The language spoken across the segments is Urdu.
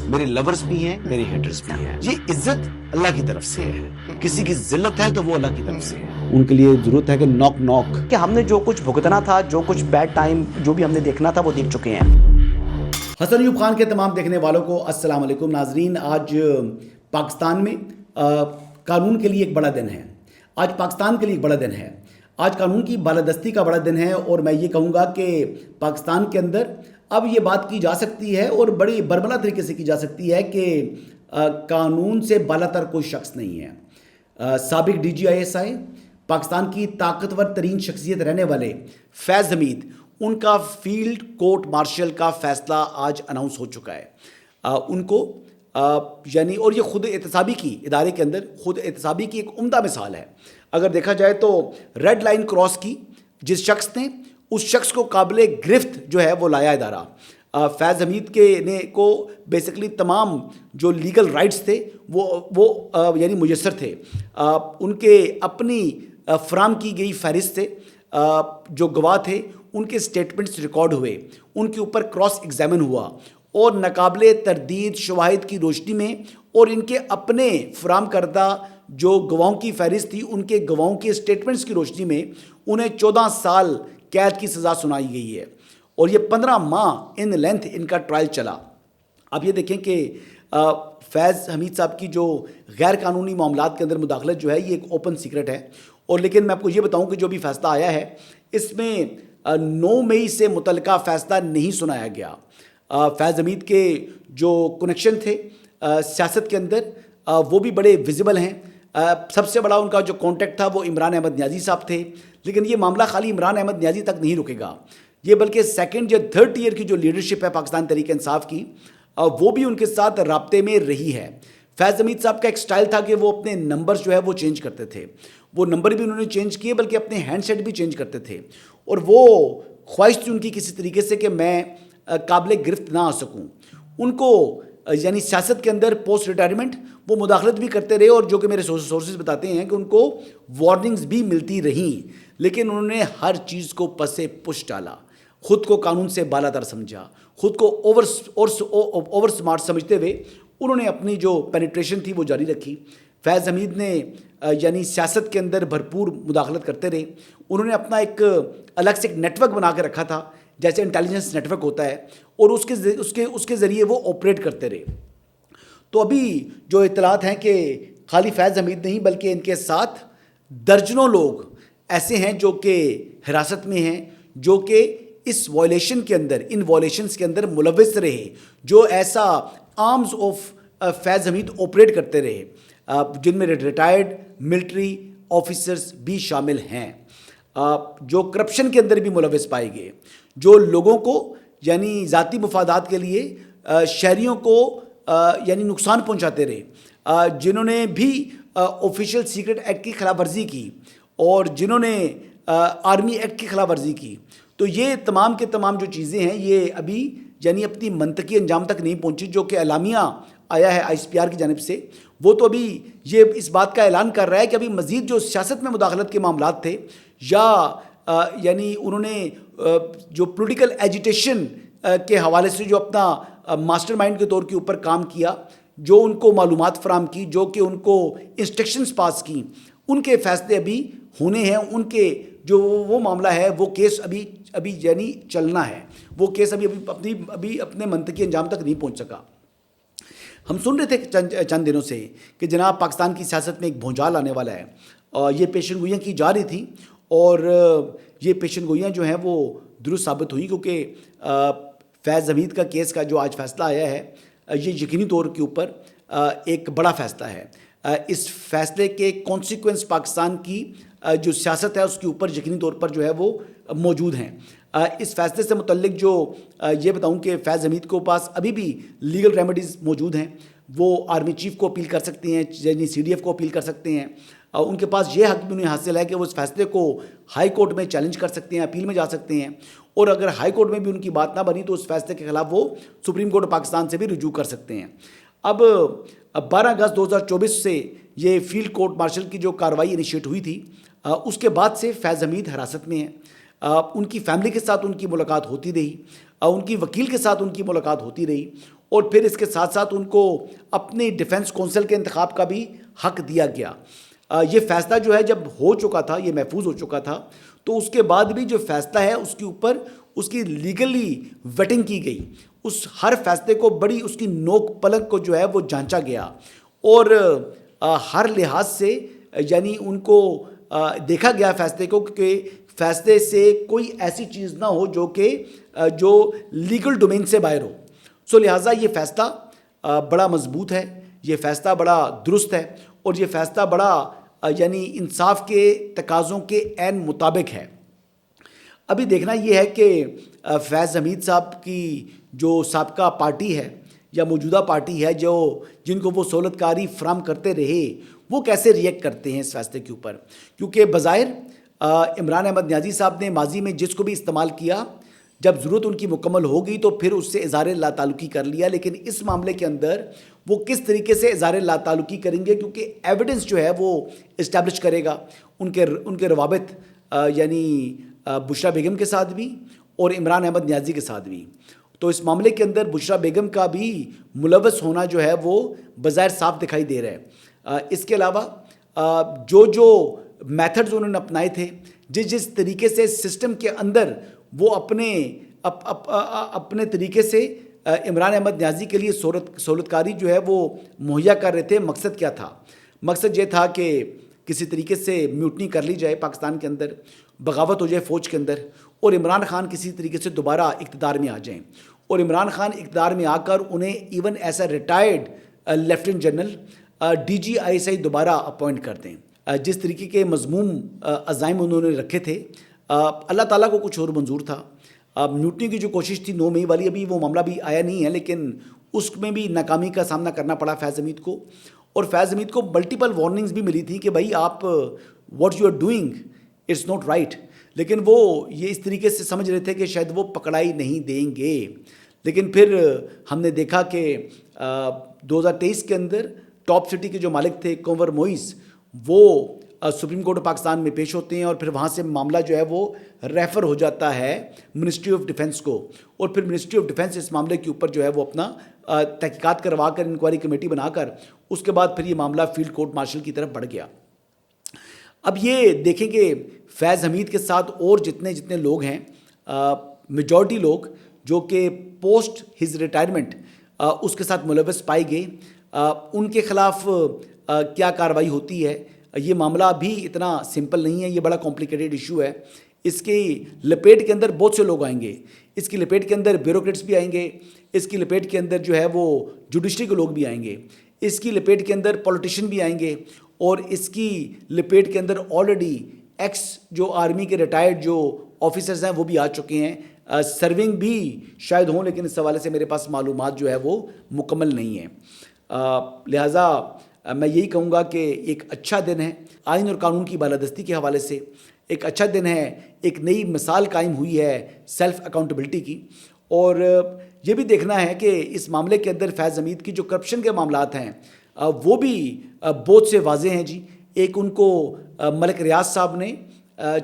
میرے لورز بھی ہیں, میرے ہیٹرز بھی ہیں. یہ عزت اللہ کی طرف سے ہے, کسی کی ذلت ہے تو وہ اللہ کی طرف سے ہے. ان کے لیے ضرورت ہے کہ نوک نوک کہ ہم نے جو کچھ بھگتنا تھا, جو کچھ بیڈ ٹائم جو بھی ہم نے دیکھنا تھا وہ دیکھ چکے ہیں. حسن ایوب خان کے تمام دیکھنے والوں کو السلام علیکم. ناظرین, آج پاکستان میں قانون کے لیے ایک بڑا دن ہے. آج پاکستان کے لیے ایک بڑا دن ہے. آج قانون کی بالادستی کا بڑا دن ہے, اور میں یہ کہوں گا کہ پاکستان کے اندر اب یہ بات کی جا سکتی ہے, اور بڑی برملا طریقے سے کی جا سکتی ہے, کہ قانون سے بالاتر کوئی شخص نہیں ہے. سابق DGI پاکستان کی طاقتور ترین شخصیت رہنے والے فیض حمید, ان کا فیلڈ کورٹ مارشل کا فیصلہ آج اناؤنس ہو چکا ہے. ان کو یعنی, اور یہ خود احتسابی کی ادارے کے اندر خود احتسابی کی ایک عمدہ مثال ہے. اگر دیکھا جائے تو ریڈ لائن کراس کی جس شخص نے, اس شخص کو قابل گرفت جو ہے وہ لایا ادارہ. فیض حمید کو بیسکلی تمام جو لیگل رائٹس تھے وہ یعنی میسر تھے. ان کے اپنی فراہم کی گئی فہرست سے جو گواہ تھے ان کے سٹیٹمنٹس ریکارڈ ہوئے, ان کے اوپر کراس ایگزامن ہوا, اور ناقابل تردید شواہد کی روشنی میں اور ان کے اپنے فراہم کردہ جو گواہوں کی فہرست تھی, ان کے گواہوں کے سٹیٹمنٹس کی روشنی میں انہیں 14 سال قید کی سزا سنائی گئی ہے, اور یہ 15 ماہ ان لینتھ ان کا ٹرائل چلا. اب یہ دیکھیں کہ فیض حمید صاحب کی جو غیر قانونی معاملات کے اندر مداخلت جو ہے یہ ایک اوپن سیکرٹ ہے. اور لیکن میں آپ کو یہ بتاؤں کہ جو بھی فیصلہ آیا ہے اس میں 9 مئی سے متعلقہ فیصلہ نہیں سنایا گیا. فیض حمید کے جو کنیکشن تھے سیاست کے اندر وہ بھی بڑے ویزیبل ہیں. سب سے بڑا ان کا جو کانٹیکٹ تھا وہ عمران احمد نیازی صاحب تھے. لیکن یہ معاملہ خالی عمران احمد نیازی تک نہیں رکے گا, یہ بلکہ سیکنڈ یا تھرڈ ٹیئر کی جو لیڈرشپ ہے پاکستان تحریک انصاف کی, وہ بھی ان کے ساتھ رابطے میں رہی ہے. فیض حمید صاحب کا ایک سٹائل تھا کہ وہ اپنے نمبرز جو ہے وہ چینج کرتے تھے. وہ نمبر بھی انہوں نے چینج کیے, بلکہ اپنے ہینڈ سیٹ بھی چینج کرتے تھے, اور وہ خواہش تھی ان کی کسی طریقے سے کہ میں قابل گرفت نہ آ سکوں. ان کو یعنی سیاست کے اندر پوسٹ ریٹائرمنٹ وہ مداخلت بھی کرتے رہے, اور جو کہ میرے سورسز بتاتے ہیں کہ ان کو وارننگز بھی ملتی رہیں, لیکن انہوں نے ہر چیز کو پس پش ڈالا. خود کو قانون سے بالاتر سمجھا, خود کو اوور سمارٹ سمجھتے ہوئے انہوں نے اپنی جو پینیٹریشن تھی وہ جاری رکھی. فیض حمید نے یعنی سیاست کے اندر بھرپور مداخلت کرتے رہے. انہوں نے اپنا ایک الگ سے ایک نیٹ ورک بنا کے رکھا تھا, جیسے انٹیلیجنس نیٹ ورک ہوتا ہے, اور اس کے ذریعے وہ آپریٹ کرتے رہے. تو ابھی جو اطلاعات ہیں کہ خالی فیض حمید نہیں بلکہ ان کے ساتھ درجنوں لوگ ایسے ہیں جو کہ حراست میں ہیں, جو کہ اس وائلیشن کے اندر, ان وائلیشنز کے اندر ملوث رہے, جو ایسا arms of Faiz Hamid operate کرتے رہے, جن میں ریٹائرڈ ملٹری آفیسرز بھی شامل ہیں, جو کرپشن کے اندر بھی ملوث پائے گئے, جو لوگوں کو یعنی ذاتی مفادات کے لیے شہریوں کو یعنی نقصان پہنچاتے رہے, جنہوں نے بھی آفیشیل سیکرٹ ایکٹ کی خلاف ورزی کی, اور جنہوں نے آرمی ایکٹ کی خلاف ورزی کی. تو یہ تمام کے تمام جو چیزیں ہیں یہ ابھی یعنی اپنی منطقی انجام تک نہیں پہنچی. جو کہ اعلامیہ آیا ہے ICPR کی جانب سے, وہ تو ابھی یہ اس بات کا اعلان کر رہا ہے کہ ابھی مزید جو سیاست میں مداخلت کے معاملات تھے, یا یعنی انہوں نے جو پولیٹیکل ایجیٹیشن کے حوالے سے جو اپنا ماسٹر مائنڈ کے طور کے اوپر کام کیا, جو ان کو معلومات فراہم کی, جو کہ ان کو انسٹرکشنز پاس کی, ان کے فیصلے ابھی ہونے ہیں. ان کے جو وہ معاملہ ہے وہ کیس ابھی یعنی چلنا ہے, وہ کیس ابھی اپنے منطقی انجام تک نہیں پہنچ سکا. ہم سن رہے تھے چند دنوں سے کہ جناب پاکستان کی سیاست میں ایک بھونچال آنے والا ہے. یہ پیشن گوئیاں کی جا رہی تھیں, اور یہ پیشن گوئیاں جو ہیں وہ درست ثابت ہوئی, کیونکہ فیض حمید کا کیس کا جو آج فیصلہ آیا ہے یہ یقینی طور کے اوپر ایک بڑا فیصلہ ہے. اس فیصلے کے کانسیکوینس پاکستان کی جو سیاست ہے اس کے اوپر یقینی طور پر جو ہے وہ موجود ہیں. اس فیصلے سے متعلق جو یہ بتاؤں کہ فیض حمید کو پاس ابھی بھی لیگل ریمیڈیز موجود ہیں. وہ آرمی چیف کو اپیل کر سکتے ہیں, یعنی CDF کو اپیل کر سکتے ہیں. ان کے پاس یہ حق بھی انہیں حاصل ہے کہ وہ اس فیصلے کو ہائی کورٹ میں چیلنج کر سکتے ہیں, اپیل میں جا سکتے ہیں, اور اگر ہائی کورٹ میں بھی ان کی بات نہ بنی تو اس فیصلے کے خلاف وہ سپریم کورٹ پاکستان سے بھی رجوع کر سکتے ہیں. اب 12 اگست 2024 سے یہ فیلڈ کورٹ مارشل کی جو کارروائی انیشیٹ ہوئی تھی, اس کے بعد سے فیض حمید حراست میں ہیں. ان کی فیملی کے ساتھ ان کی ملاقات ہوتی رہی, ان کی وکیل کے ساتھ ان کی ملاقات ہوتی رہی, اور پھر اس کے ساتھ ساتھ ان کو اپنی ڈیفنس کونسل کے انتخاب کا بھی حق دیا گیا. یہ فیصلہ جو ہے جب ہو چکا تھا, یہ محفوظ ہو چکا تھا, تو اس کے بعد بھی جو فیصلہ ہے اس کے اوپر اس کی لیگلی ویٹنگ کی گئی. اس ہر فیصلے کو بڑی اس کی نوک پلک کو جو ہے وہ جانچا گیا, اور ہر لحاظ سے یعنی ان کو دیکھا گیا فیصلے کو کہ فیصلے سے کوئی ایسی چیز نہ ہو جو لیگل ڈومین سے باہر ہو. سو لہٰذا یہ فیصلہ بڑا مضبوط ہے, یہ فیصلہ بڑا درست ہے, اور یہ فیصلہ بڑا یعنی انصاف کے تقاضوں کے عین مطابق ہے. ابھی دیکھنا یہ ہے کہ فیض حمید صاحب کی جو سابقہ پارٹی ہے یا موجودہ پارٹی ہے جن کو وہ سہولت کاری فراہم کرتے رہے, وہ کیسے ریئیکٹ کرتے ہیں اس فیصلے کے اوپر. کیونکہ بظاہر عمران احمد نیازی صاحب نے ماضی میں جس کو بھی استعمال کیا, جب ضرورت ان کی مکمل ہو گئی تو پھر اس سے اظہار لا تعلقی کر لیا. لیکن اس معاملے کے اندر وہ کس طریقے سے اظہار لا تعلقی کریں گے, کیونکہ ایویڈنس جو ہے وہ اسٹیبلش کرے گا ان کے روابط یعنی بشرا بیگم کے ساتھ بھی اور عمران احمد نیازی کے ساتھ بھی. تو اس معاملے کے اندر بشرا بیگم کا بھی ملوث ہونا جو ہے وہ بظاہر صاف دکھائی دے رہا ہے. اس کے علاوہ جو میتھڈز انہوں نے اپنائے تھے, جس طریقے سے سسٹم کے اندر وہ اپنے طریقے سے عمران احمد نیازی کے لیے سہولت کاری جو ہے وہ مہیا کر رہے تھے. مقصد کیا تھا؟ مقصد یہ تھا کہ کسی طریقے سے میوٹنی کر لی جائے پاکستان کے اندر, بغاوت ہو جائے فوج کے اندر, اور عمران خان کسی طریقے سے دوبارہ اقتدار میں آ جائیں. اور عمران خان اقتدار میں آ کر انہیں ایون ایسا ریٹائرڈ لیفٹیننٹ جنرل DGI دوبارہ اپوائنٹ کر دیں. جس طریقے کے مضموم عزائم انہوں نے رکھے تھے, اللہ تعالیٰ کو کچھ اور منظور تھا. میوٹنی کی جو کوشش تھی 9 مئی والی, ابھی وہ معاملہ بھی آیا نہیں ہے, لیکن اس میں بھی ناکامی کا سامنا کرنا پڑا فیض حمید کو. اور فیض حمید کو ملٹیپل وارننگز بھی ملی تھی کہ بھائی آپ what you are doing it's not right. لیکن وہ یہ اس طریقے سے سمجھ رہے تھے کہ شاید وہ پکڑائی نہیں دیں گے. لیکن پھر ہم نے دیکھا کہ 2023 کے اندر ٹاپ سٹی کے جو مالک تھے کنور موئز, وہ سپریم کورٹ پاکستان میں پیش ہوتے ہیں, اور پھر وہاں سے معاملہ جو ہے وہ ریفر ہو جاتا ہے منسٹری آف ڈیفنس کو. اور پھر منسٹری آف ڈیفنس اس معاملے کے اوپر جو ہے وہ اپنا تحقیقات کروا کر انکوائری کمیٹی بنا کر اس کے بعد پھر یہ معاملہ فیلڈ کورٹ مارشل کی طرف بڑھ گیا. اب یہ دیکھیں کہ فیض حمید کے ساتھ اور جتنے لوگ ہیں, میجورٹی لوگ جو کہ پوسٹ ہز ریٹائرمنٹ اس کے ساتھ ملوث پائے گئے, ان کے خلاف کیا کارروائی ہوتی ہے. یہ معاملہ بھی اتنا سمپل نہیں ہے, یہ بڑا کمپلیکیٹڈ ایشو ہے. اس کی لپیٹ کے اندر بہت سے لوگ آئیں گے, اس کی لپیٹ کے اندر بیوروکریٹس بھی آئیں گے, اس کی لپیٹ کے اندر جو ہے وہ جوڈیشری کے لوگ بھی آئیں گے, اس کی لپیٹ کے اندر پولیٹیشین بھی آئیں گے, اور اس کی لپیٹ کے اندر آلریڈی ایکس جو آرمی کے ریٹائرڈ جو آفیسرز ہیں وہ بھی آ چکے ہیں. سرونگ بھی شاید ہوں, لیکن اس حوالے سے میرے پاس معلومات جو ہے وہ مکمل نہیں ہیں. لہٰذا میں یہی کہوں گا کہ ایک اچھا دن ہے آئین اور قانون کی بالادستی کے حوالے سے, ایک اچھا دن ہے, ایک نئی مثال قائم ہوئی ہے سیلف اکاؤنٹیبلٹی کی. اور یہ بھی دیکھنا ہے کہ اس معاملے کے اندر فیض حمید کی جو کرپشن کے معاملات ہیں وہ بھی بہت سے واضح ہیں جی. ایک ان کو ملک ریاض صاحب نے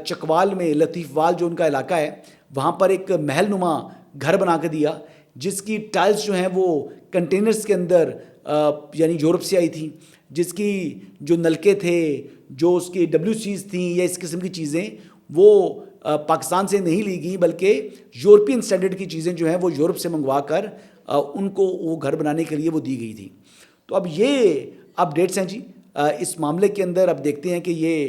چکوال میں لطیف وال جو ان کا علاقہ ہے وہاں پر ایک محل نما گھر بنا کے دیا, جس کی ٹائلز جو ہیں وہ کنٹینرز کے اندر یعنی یورپ سے آئی تھیں, جس کی جو نلکے تھے, جو اس کی WCs تھیں یا اس قسم کی چیزیں وہ پاکستان سے نہیں لی گئی, بلکہ یورپین سٹینڈرڈ کی چیزیں جو ہیں وہ یورپ سے منگوا کر ان کو وہ گھر بنانے کے لیے وہ دی گئی تھی. تو اب یہ اپڈیٹس ہیں جی اس معاملے کے اندر. اب دیکھتے ہیں کہ یہ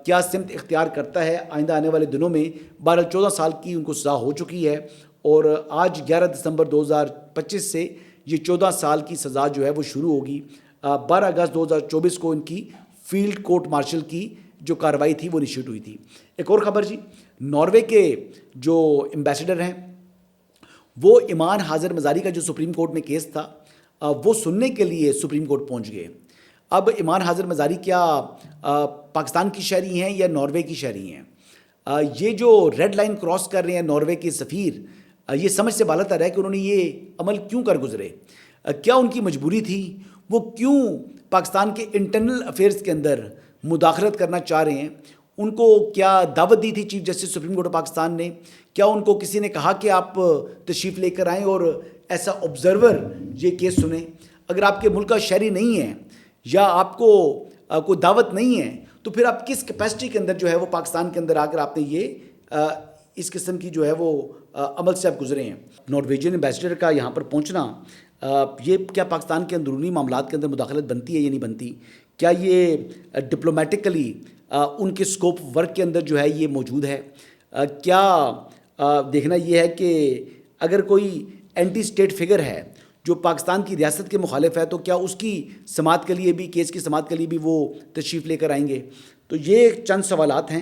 کیا سمت اختیار کرتا ہے آئندہ آنے والے دنوں میں. 14 سال کی ان کو سزا ہو چکی ہے, اور آج 11 دسمبر 2025 سے یہ 14 سال کی سزا جو ہے وہ شروع ہوگی. 12 اگست 2024 کو ان کی فیلڈ کورٹ مارشل کی جو کارروائی تھی وہ انیشیٹ ہوئی تھی. ایک اور خبر جی, ناروے کے جو ایمبیسڈر ہیں وہ ایمان حاضر مزاری کا جو سپریم کورٹ میں کیس تھا وہ سننے کے لیے سپریم کورٹ پہنچ گئے. اب ایمان حاضر مزاری کیا پاکستان کی شہری ہیں یا ناروے کی شہری ہیں؟ یہ جو ریڈ لائن کراس کر رہے ہیں ناروے کے سفیر, یہ سمجھ سے بالا تر ہے کہ انہوں نے یہ عمل کیوں کر گزرے, کیا ان کی مجبوری تھی, وہ کیوں پاکستان کے انٹرنل افیئرز کے اندر مداخلت کرنا چاہ رہے ہیں. ان کو کیا دعوت دی تھی chief justice supreme court of Pakistan نے؟ کیا ان کو کسی نے کہا کہ آپ تشریف لے کر آئیں اور ایسا آبزرور یہ کیس سنیں؟ اگر آپ کے ملک کا شہری نہیں ہے یا آپ کو کوئی دعوت نہیں ہے تو پھر آپ کس کیپیسٹی کے اندر جو ہے وہ پاکستان کے اندر آ کر آپ نے یہ اس قسم کی جو ہے وہ عمل سے آپ گزرے ہیں؟ نارویجین ایمبیسڈر کا یہاں پر پہنچنا یہ کیا پاکستان کے اندرونی معاملات کے اندر مداخلت بنتی ہے یا نہیں بنتی؟ کیا یہ ڈپلومیٹکلی ان کے اسکوپ ورک کے اندر جو ہے یہ موجود ہے؟ کیا دیکھنا یہ ہے کہ اگر کوئی اینٹی اسٹیٹ فگر ہے جو پاکستان کی ریاست کے مخالف ہے تو کیا اس کی سماعت کے لیے بھی کیس کی سماعت کے لیے بھی وہ تشریف لے کر آئیں گے؟ تو یہ چند سوالات ہیں.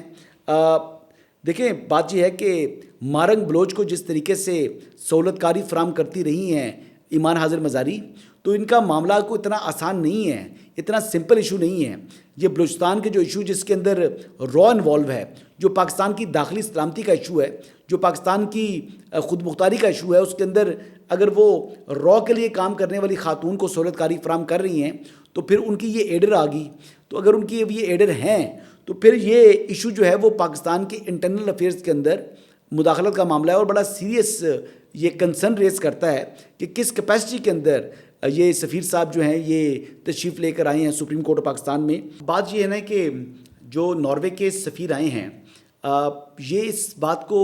دیکھیں بات یہ ہے کہ مارنگ بلوچ کو جس طریقے سے سہولت کاری فراہم کرتی رہی ہیں ایمان حاضر مزاری، تو ان کا معاملہ کو اتنا آسان نہیں ہے، اتنا سمپل ایشو نہیں ہے. یہ بلوچستان کے جو ایشو جس کے اندر را انوالو ہے، جو پاکستان کی داخلی سلامتی کا ایشو ہے، جو پاکستان کی خود مختاری کا ایشو ہے، اس کے اندر اگر وہ را کے لیے کام کرنے والی خاتون کو سہولت کاری فراہم کر رہی ہیں تو پھر ان کی یہ ایڈر آ گئی. تو اگر ان کی یہ ایڈر ہیں تو پھر یہ ایشو جو ہے وہ پاکستان کے انٹرنل افیئرز کے اندر مداخلت کا معاملہ ہے اور بڑا سیریس یہ کنسرن ریز کرتا ہے کہ کس کیپیسٹی کے اندر یہ سفیر صاحب جو ہیں یہ تشریف لے کر آئے ہیں سپریم کورٹ آف پاکستان میں. بات یہ ہے نا کہ جو ناروے کے سفیر آئے ہیں یہ اس بات کو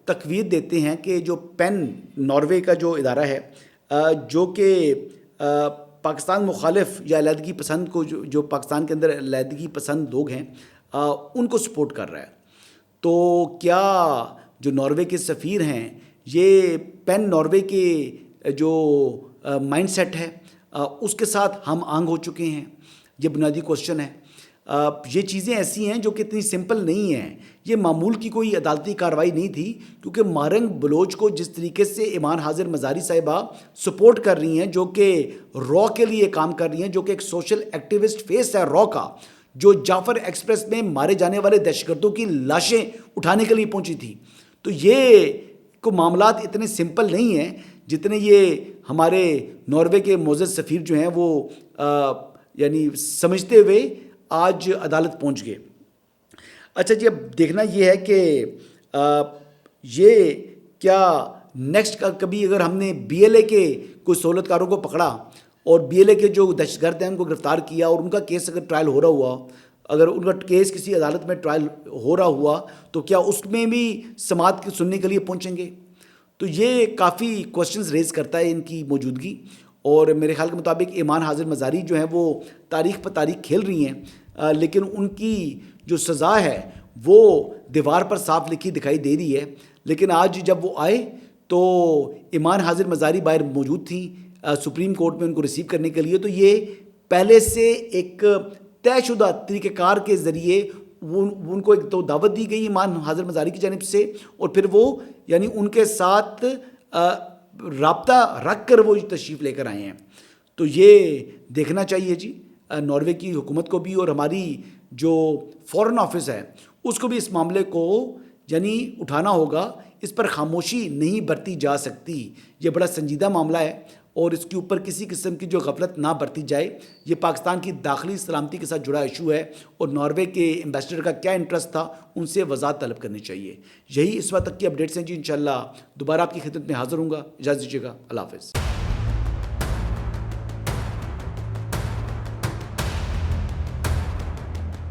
تقویت دیتے ہیں کہ جو پین ناروے کا جو ادارہ ہے جو کہ پاکستان مخالف یا علیحدگی پسند کو جو پاکستان کے اندر علیحدگی پسند لوگ ہیں ان کو سپورٹ کر رہا ہے. تو کیا جو ناروے کے سفیر ہیں یہ پین ناروے کے جو مائنڈ سیٹ ہے اس کے ساتھ ہم آہنگ ہو چکے ہیں؟ یہ بنیادی کوشچن ہے. یہ چیزیں ایسی ہیں جو کہ اتنی سمپل نہیں ہیں. یہ معمول کی کوئی عدالتی کارروائی نہیں تھی کیونکہ مارنگ بلوچ کو جس طریقے سے ایمان حاضر مزاری صاحبہ سپورٹ کر رہی ہیں، جو کہ را کے لیے کام کر رہی ہیں، جو کہ ایک سوشل ایکٹیوسٹ فیس ہے را کا، جو جعفر ایکسپریس میں مارے جانے والے دہشت گردوں کی لاشیں اٹھانے کے لیے پہنچی تھی. تو یہ کو معاملات اتنے سمپل نہیں ہیں جتنے یہ ہمارے ناروے کے معزز سفیر جو ہیں وہ یعنی سمجھتے ہوئے آج عدالت پہنچ گئے. اچھا جی، اب دیکھنا یہ ہے کہ یہ کیا نیکسٹ کا کبھی اگر ہم نے بی ایل اے کے کوئی سہولت کاروں کو پکڑا اور بی ایل اے کے جو دہشت گرد ہیں ان کو گرفتار کیا اور ان کا کیس اگر ٹرائل ہو رہا ہوا، اگر ان کا کیس کسی عدالت میں ٹرائل ہو رہا ہوا تو کیا اس میں بھی سماعت سننے کے لیے پہنچیں گے؟ تو یہ کافی کوشچنز ریز کرتا ہے ان کی موجودگی. اور میرے خیال کے مطابق ایمان حاضر مزاری جو ہیں وہ تاریخ پر تاریخ کھیل رہی ہیں، لیکن ان کی جو سزا ہے وہ دیوار پر صاف لکھی دکھائی دے رہی ہے. لیکن آج جب وہ آئے تو ایمان حاضر مزاری باہر موجود تھیں سپریم کورٹ میں ان کو ریسیو کرنے کے لیے. تو یہ پہلے سے ایک طے شدہ طریقہ کار کے ذریعے ان کو ایک تو دعوت دی گئی ایمان حاضر مزاری کی جانب سے، اور پھر وہ یعنی ان کے ساتھ رابطہ رکھ کر وہ تشریف لے کر آئے ہیں. تو یہ دیکھنا چاہیے جی ناروے کی حکومت کو بھی اور ہماری جو فورن آفس ہے اس کو بھی اس معاملے کو یعنی اٹھانا ہوگا. اس پر خاموشی نہیں برتی جا سکتی. یہ بڑا سنجیدہ معاملہ ہے اور اس کے اوپر کسی قسم کی جو غفلت نہ برتی جائے. یہ پاکستان کی داخلی سلامتی کے ساتھ جڑا ایشو ہے اور ناروے کے ایمبیسڈر کا کیا انٹرسٹ تھا ان سے وضاحت طلب کرنی چاہیے. یہی اس وقت تک کی اپڈیٹس ہیں جی. انشاءاللہ دوبارہ آپ کی خدمت میں حاضر ہوں گا. اجازت دیجیے گا. اللہ حافظ.